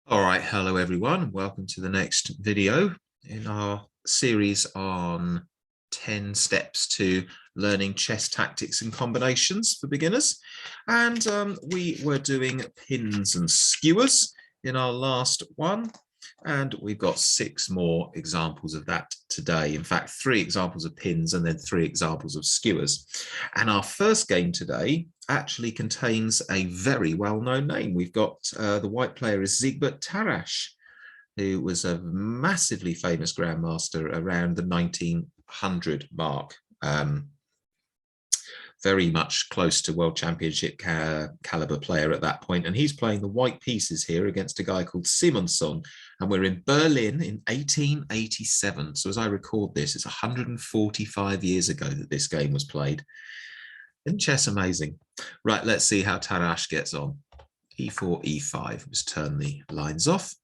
All right, hello everyone. Welcome to the next video in our series on 10 steps to learning chess tactics and combinations for beginners. And we were doing pins and skewers in our last one. And we've got 6 more examples of that today. In fact, 3 examples of pins and then 3 examples of skewers. And our first game today actually contains a very well-known name. We've got the white player is Dr Tarash, who was a massively famous grandmaster around the 1900 mark. Very much close to world championship caliber player at that point. And he's playing the white pieces here against a guy called Simonson. And we're in Berlin in 1887. So as I record this, it's 145 years ago that this game was played. Isn't chess amazing? Right, let's see how Tarash gets on. E4, E5. Let's turn the lines off.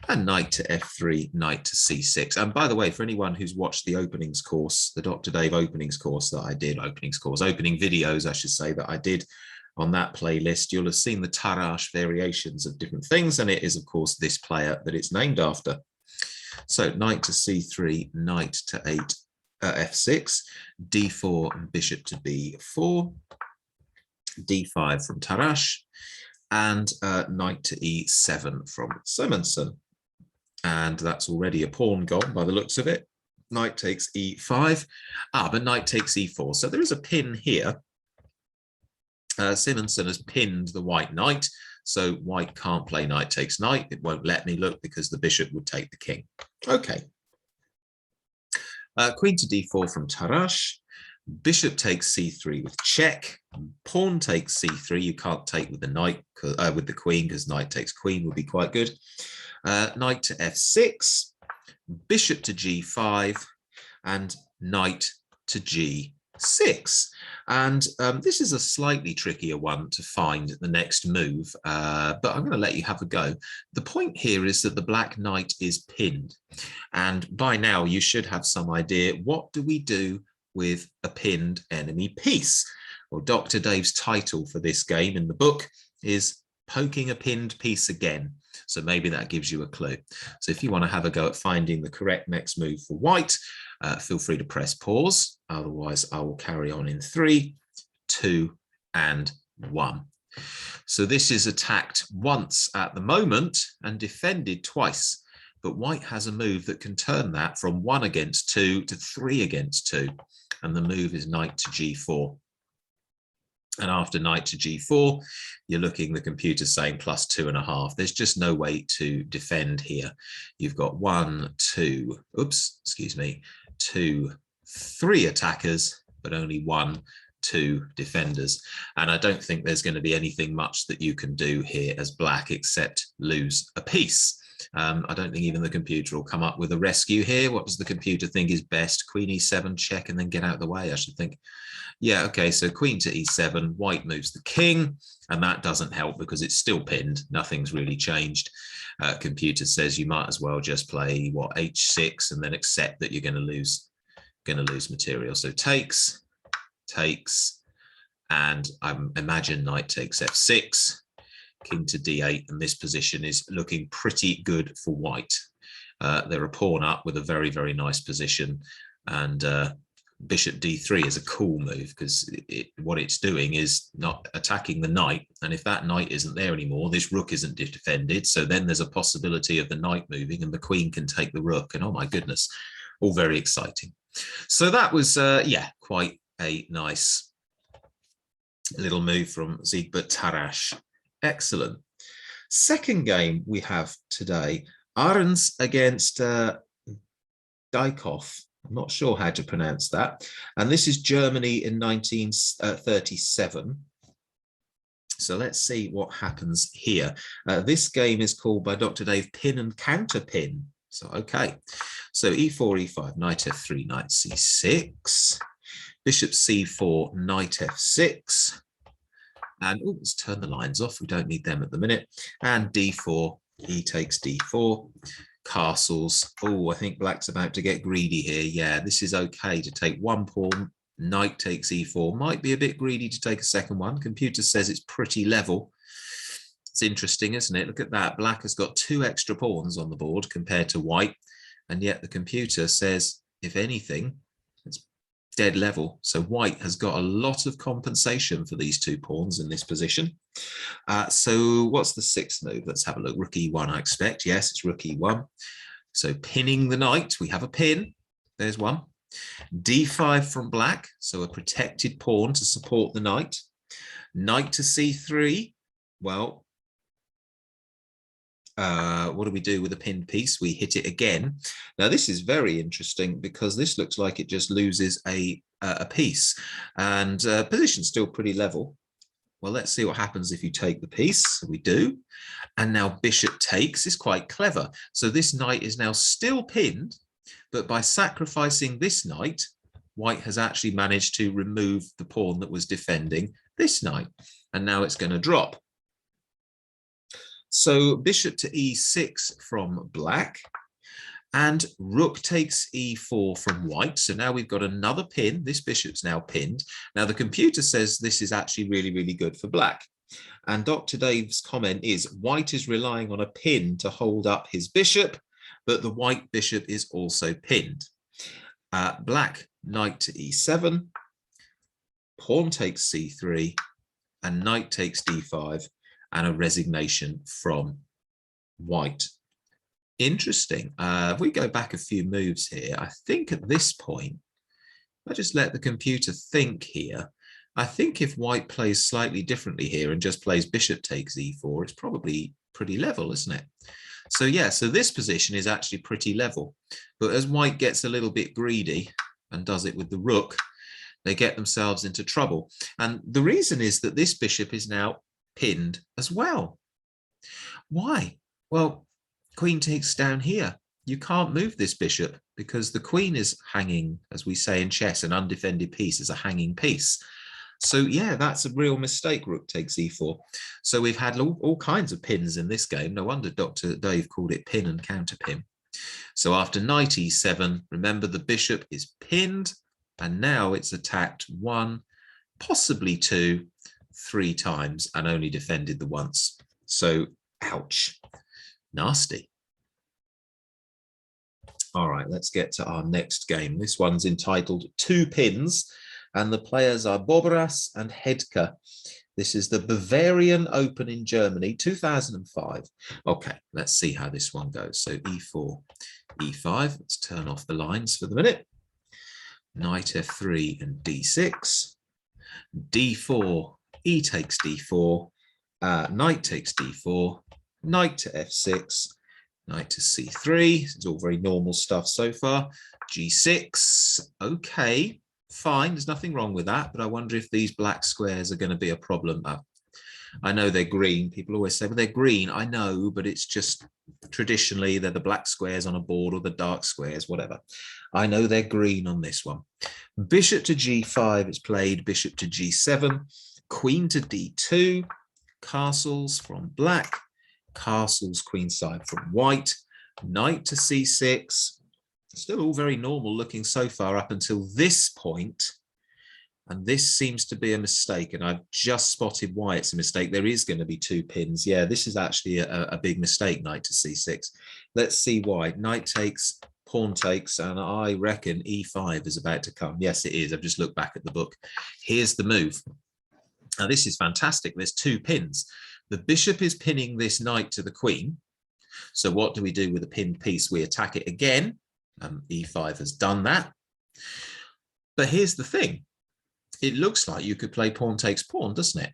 And knight to F3, knight to C6. And by the way, for anyone who's watched the openings course, the Dr. Dave openings course that I did, opening videos, I should say, that I did on that playlist, you'll have seen the Tarash variations of different things. And it is, of course, this player that it's named after. So knight to C3, knight to F6, D4, bishop to B4, D5 from Tarash, and knight to E7 from Simonson. And that's already a pawn gone by the looks of it. Knight takes E5. But knight takes E4. So there is a pin here. Simonson has pinned the white knight. So white can't play knight takes knight. It won't let me look because the bishop would take the king. Okay. Queen to D4 from Tarash. Bishop takes C3 with check. Pawn takes C3. You can't take with the knight, with the queen, because knight takes queen would be quite good. Knight to F6. Bishop to G5. And knight to G6. And this is a slightly trickier one to find the next move, but I'm going to let you have a go. The point here is that the black knight is pinned. And by now you should have some idea, what do we do with a pinned enemy piece? Well, Dr. Dave's title for this game in the book is Poking a Pinned Piece Again. So maybe that gives you a clue. So if you want to have a go at finding the correct next move for white, feel free to press pause. Otherwise, I will carry on in 3, 2, and 1. So this is attacked once at the moment and defended twice. But white has a move that can turn that from 1 against 2 to 3 against 2. And the move is knight to G4. And after knight to G4, you're looking, the computer saying plus 2.5. There's just no way to defend here. You've got 2, 3 attackers, but only 1, 2 defenders. And I don't think there's going to be anything much that you can do here as black except lose a piece. I don't think even the computer will come up with a rescue here. What does the computer think is best? Queen E7, check, and then get out of the way, I should think. Yeah, okay, so queen to E7, white moves the king, and that doesn't help because it's still pinned. Nothing's really changed. Computer says you might as well just play, what, H6, and then accept that you're going to lose material. So takes, and I imagine knight takes F6. King to D8, and this position is looking pretty good for white. They're a pawn up with a very, very nice position, and bishop D3 is a cool move because what it's doing is not attacking the knight, and if that knight isn't there anymore, this rook isn't defended, so then there's a possibility of the knight moving and the queen can take the rook, and oh my goodness, all very exciting. So that was, yeah, quite a nice little move from Dr Tarash. Excellent. Second game we have today, Arns against Dykhoff. I'm not sure how to pronounce that. And this is Germany in 1937. So let's see what happens here. This game is called by Dr. Dave Pin and Counter Pin. So, okay. So E4, E5, knight F3, knight C6, bishop C4, knight F6. And oh, let's turn the lines off. We don't need them at the minute. And D4, E takes D4, castles. Oh, I think black's about to get greedy here. Yeah, this is okay to take 1 pawn. Knight takes E4. Might be a bit greedy to take a second one. Computer says it's pretty level. It's interesting, isn't it? Look at that. Black has got 2 extra pawns on the board compared to white. And yet the computer says, if anything, it's dead level. So white has got a lot of compensation for these 2 pawns in this position. So what's the 6th move? Let's have a look. Rook E1, I expect. Yes, it's Rook E1. So pinning the knight. We have a pin. There's one. D5 from black. So a protected pawn to support the knight. Knight to C3. Well, what do we do with a pinned piece? We hit it again. Now this is very interesting because this looks like it just loses a piece, and position's still pretty level. Well, let's see what happens if you take the piece. We do, and now bishop takes is quite clever. So this knight is now still pinned, but by sacrificing this knight, white has actually managed to remove the pawn that was defending this knight, and now it's going to drop. So bishop to e6 from black, and rook takes e4 from white. So now we've got another pin. This bishop's now pinned. Now the computer says this is actually really, really good for black. And Dr. Dave's comment is white is relying on a pin to hold up his bishop, but the white bishop is also pinned. Black knight to e7, pawn takes c3, and knight takes d5. And a resignation from white. Interesting. If we go back a few moves here, I think at this point, I just let the computer think here. I think if white plays slightly differently here and just plays bishop takes e4, it's probably pretty level, isn't it? So yeah, so this position is actually pretty level. But as white gets a little bit greedy and does it with the rook, they get themselves into trouble. And the reason is that this bishop is now pinned as well. Why? Well, queen takes down here. You can't move this bishop because the queen is hanging, as we say in chess, an undefended piece is a hanging piece. So yeah, that's a real mistake. Rook takes e4. So we've had all kinds of pins in this game. No wonder Dr. Dave called it pin and counter pin. So after knight e7, remember the bishop is pinned, and now it's attacked 1, possibly 2, 3 times and only defended the once. So ouch, nasty. All right, let's get to our next game. This one's entitled 2 Pins, and the players are Bobras and Hedke. This is the Bavarian Open in Germany, 2005. Okay, let's see how this one goes. So e4, e5. Let's turn off the lines for the minute. Knight f3 and d6. d4, e takes d4, knight takes d4, knight to f6, knight to c3. It's all very normal stuff so far. g6, okay, fine, there's nothing wrong with that, but I wonder if these black squares are going to be a problem. I know they're green. People always say, well, they're green. I know, but it's just traditionally they're the black squares on a board or the dark squares, whatever. I know they're green on this one. Bishop to g5 is played, bishop to g7, queen to d2, castles from black, castles queenside from white, knight to c6. Still all very normal looking so far up until this point. And this seems to be a mistake, and I've just spotted why it's a mistake. There is going to be 2 pins. Yeah, this is actually a big mistake, knight to c6. Let's see why. Knight takes, pawn takes, and I reckon e5 is about to come. Yes, it is. I've just looked back at the book. Here's the move. Now, this is fantastic. There's 2 pins. The bishop is pinning this knight to the queen. So what do we do with a pinned piece? We attack it again. E5 has done that. But here's the thing. It looks like you could play pawn takes pawn, doesn't it?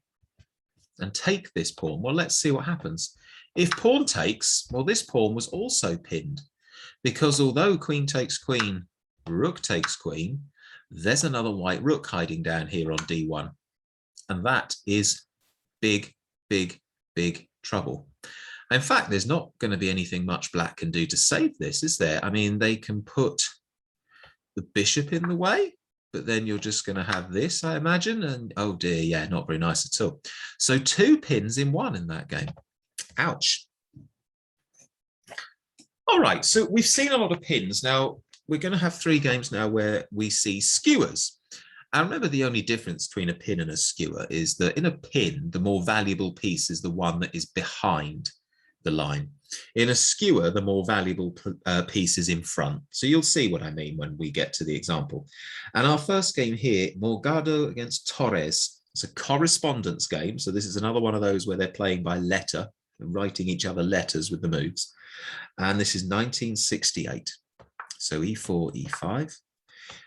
And take this pawn. Well, let's see what happens. If pawn takes, well, this pawn was also pinned, because although queen takes queen, rook takes queen, there's another white rook hiding down here on d1. And that is big, big, big trouble. In fact, there's not going to be anything much black can do to save this, is there? I mean, they can put the bishop in the way, but then you're just going to have this, I imagine. And oh dear, yeah, not very nice at all. So 2 pins in 1 in that game. Ouch. All right, so we've seen a lot of pins. Now, we're going to have 3 games now where we see skewers. And remember, the only difference between a pin and a skewer is that in a pin, the more valuable piece is the one that is behind the line. In a skewer, the more valuable piece is in front. So you'll see what I mean when we get to the example. And our first game here, Morgado against Torres. It's a correspondence game. So this is another one of those where they're playing by letter, writing each other letters with the moves. And this is 1968. So e4, e5.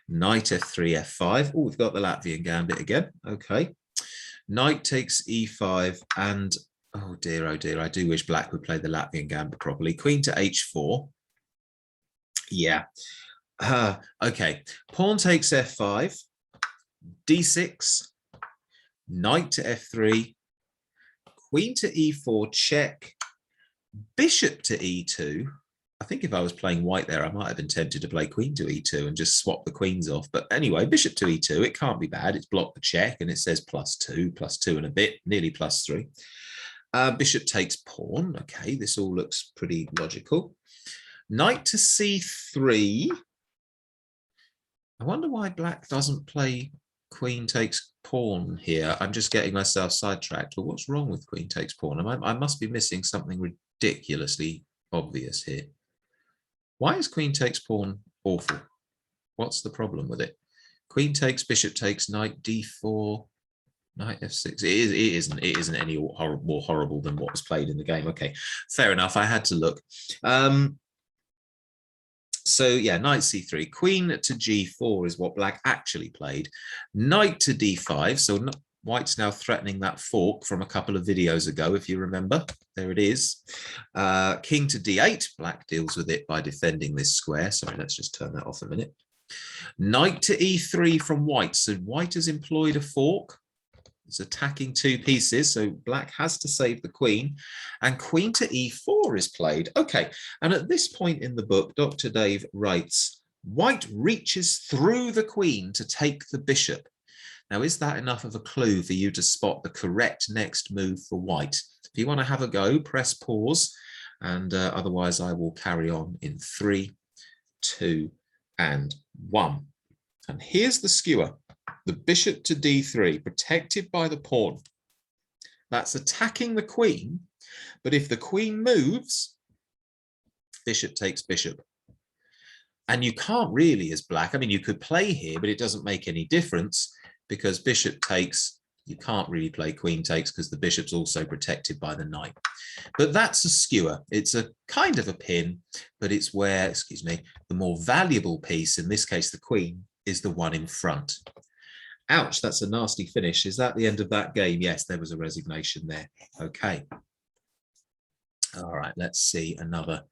Knight f3, f5. Oh, we've got the Latvian gambit again. Okay. Knight takes e5 and, oh dear, I do wish black would play the Latvian gambit properly. Queen to h4. Yeah. Okay. Pawn takes f5, d6, knight to f3, queen to e4, check, bishop to e2. I think if I was playing white there, I might have been tempted to play queen to e2 and just swap the queens off. But anyway, bishop to e2, it can't be bad. It's blocked the check and it says +2 and a bit, nearly +3. Bishop takes pawn. Okay, this all looks pretty logical. Knight to c3. I wonder why black doesn't play queen takes pawn here. I'm just getting myself sidetracked. But what's wrong with queen takes pawn? I must be missing something ridiculously obvious here. Why is queen takes pawn awful? What's the problem with it? Queen takes, bishop takes, knight d4, knight f6. It isn't any more horrible than what was played in the game. Okay, fair enough. I had to look. So yeah, knight c3, queen to g4 is what black actually played. Knight to d5. So white's now threatening that fork from a couple of videos ago, if you remember. There it is. King to d8. Black deals with it by defending this square. Sorry, let's just turn that off a minute. Knight to e3 from white. So white has employed a fork. It's attacking two pieces. So black has to save the queen. And queen to e4 is played. Okay. And at this point in the book, Dr. Dave writes, white reaches through the queen to take the bishop. Now, is that enough of a clue for you to spot the correct next move for white? If you want to have a go, press pause, and otherwise I will carry on in 3, 2, and 1. And here's the skewer, the bishop to d3, protected by the pawn. That's attacking the queen, but if the queen moves, bishop takes bishop. And you can't really, as black, I mean, you could play here, but it doesn't make any difference, because bishop takes, you can't really play queen takes because the bishop's also protected by the knight. But that's a skewer. It's a kind of a pin, but it's where, excuse me, the more valuable piece, in this case the queen, is the one in front. Ouch, that's a nasty finish. Is that the end of that game? Yes, there was a resignation there. Okay. All right, let's see another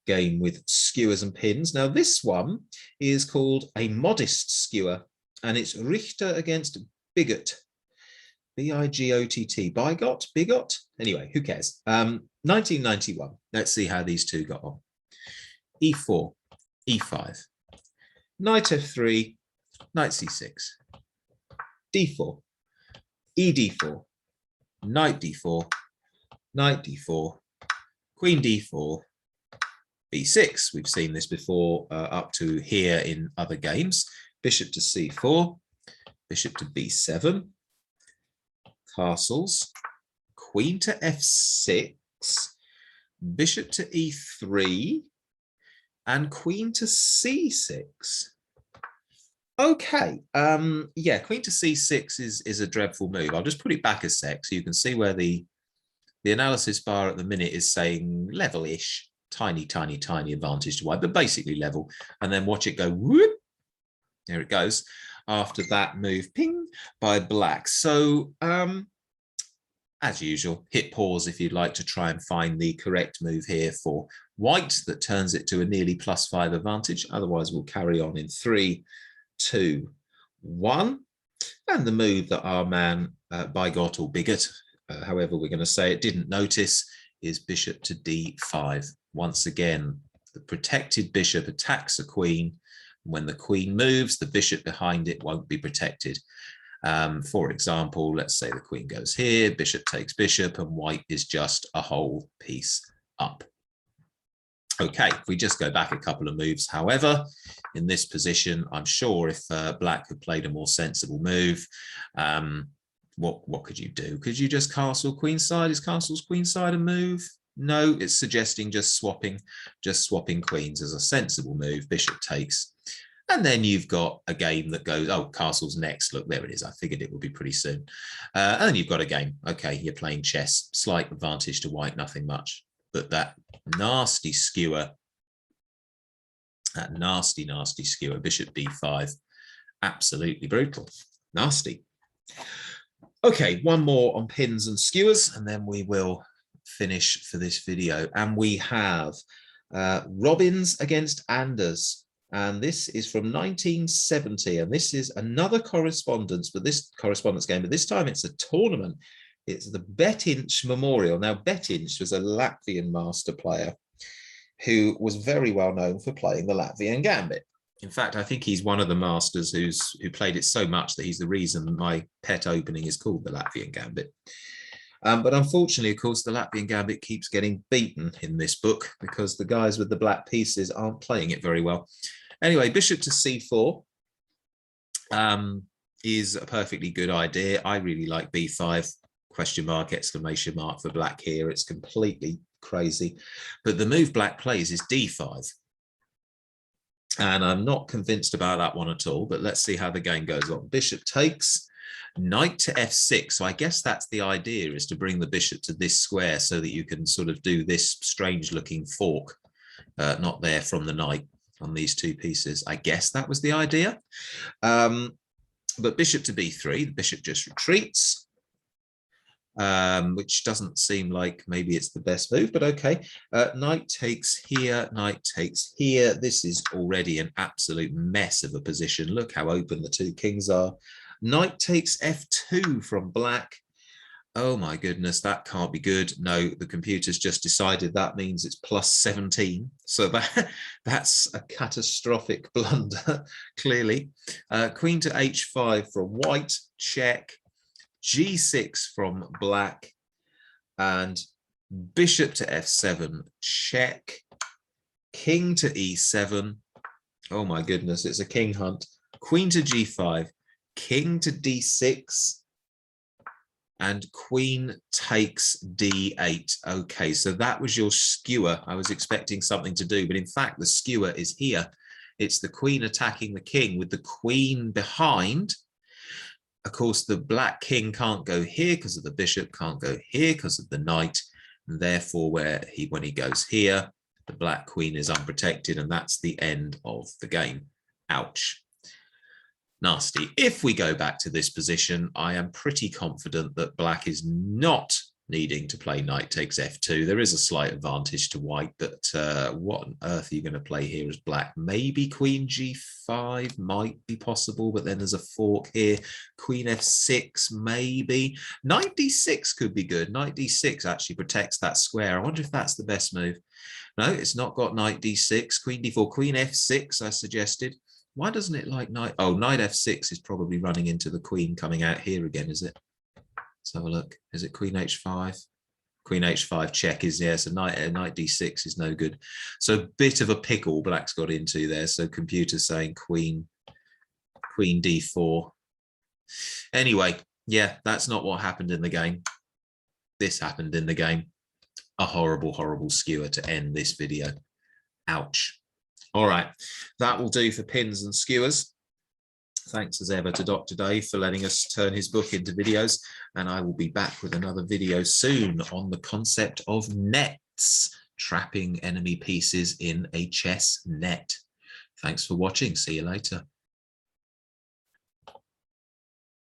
game with skewers and pins. Now this one is called a modest skewer. And it's Richter against Bigot. B-I-G-O-T-T. Bigot? Anyway, who cares? 1991. Let's see how these two got on. E4, E5. Knight F3, Knight C6. D4, ED4, Knight D4, Knight D4, Queen D4, B6. We've seen this before up to here in other games. Bishop to c4, bishop to b7, castles, queen to f6, bishop to e3, and queen to c6. Okay, yeah, queen to c6 is a dreadful move. I'll just put it back a sec so you can see where the analysis bar at the minute is saying level-ish, tiny advantage to white, but basically level. And then watch it go whoop. There it goes. After that move, ping, by black. So, as usual, hit pause if you'd like to try and find the correct move here for white that turns it to a nearly +5 advantage. Otherwise, we'll carry on in 3, 2, 1. And the move that our man, Bigot or Bigot, however we're going to say it, didn't notice is bishop to d5. Once again, the protected bishop attacks a queen. When the queen moves, the bishop behind it won't be protected. For example, let's say the queen goes here, bishop takes bishop, and white is just a whole piece up. Okay, if we just go back a couple of moves, however, in this position, I'm sure if black had played a more sensible move, what could you do? Could you just castle queenside? Is castle's queenside a move? No, it's suggesting just swapping queens as a sensible move. Bishop takes. And then you've got a game that goes, oh, castle's next. Look, there it is. I figured it would be pretty soon. And then you've got a game. Okay, you're playing chess. Slight advantage to white, nothing much. But that nasty skewer, that nasty skewer, bishop b5, absolutely brutal. Nasty. Okay, one more on pins and skewers, and then we will finish for this video. And we have Robbins against Anders. And this is from 1970. And this is another correspondence game, but this time it's a tournament. It's the Betinch Memorial. Now, Betinch was a Latvian master player who was very well known for playing the Latvian Gambit. In fact, I think he's one of the masters who played it so much that he's the reason my pet opening is called the Latvian Gambit. But unfortunately, of course, the Latvian Gambit keeps getting beaten in this book because the guys with the black pieces aren't playing it very well. Anyway, bishop to c4 is a perfectly good idea. I really like b5, question mark, exclamation mark for black here. It's completely crazy. But the move black plays is d5. And I'm not convinced about that one at all, but let's see how the game goes on. Bishop takes, knight to f6. So I guess that's the idea, is to bring the bishop to this square so that you can sort of do this strange looking fork, not there from the knight on these two pieces. I guess that was the idea. But bishop to b3, the bishop just retreats, which doesn't seem like maybe it's the best move, but okay. Knight takes here, knight takes here. This is already an absolute mess of a position. Look how open the two kings are. Knight takes f2 from black. Oh my goodness, that can't be good. No, the computer's just decided that means it's plus 17. So that's a catastrophic blunder, clearly. Queen to h5 from white, check. G6 from black, and bishop to f7, check. King to e7. Oh my goodness, it's a king hunt. Queen to g5, king to d6, and queen takes d8. Okay, so that was your skewer. I was expecting something to do, but in fact, the skewer is here. It's the queen attacking the king with the queen behind. Of course, the black king can't go here because of the bishop, can't go here because of the knight. And therefore, when he goes here, the black queen is unprotected, and that's the end of the game. Ouch. Nasty. If we go back to this position, I am pretty confident that black is not needing to play knight takes f2. There is a slight advantage to white, but what on earth are you going to play here as black? Maybe queen g5 might be possible, but then there's a fork here. Queen f6, maybe. Knight d6 could be good. Knight d6 actually protects that square. I wonder if that's the best move. No, it's not got knight d6. Queen d4, queen f6, I suggested. Why doesn't it like knight? Oh, knight f6 is probably running into the queen coming out here again, is it? Let's have a look. Is it queen h5? Queen h5 check is, yeah, so knight d6 is no good. So a bit of a pickle black's got into there. So computer's saying queen d4. Anyway, yeah, that's not what happened in the game. This happened in the game. A horrible, horrible skewer to end this video. Ouch. All right, that will do for pins and skewers. Thanks as ever to Dr. Dave for letting us turn his book into videos, and I will be back with another video soon on the concept of nets, trapping enemy pieces in a chess net. Thanks for watching. See you later.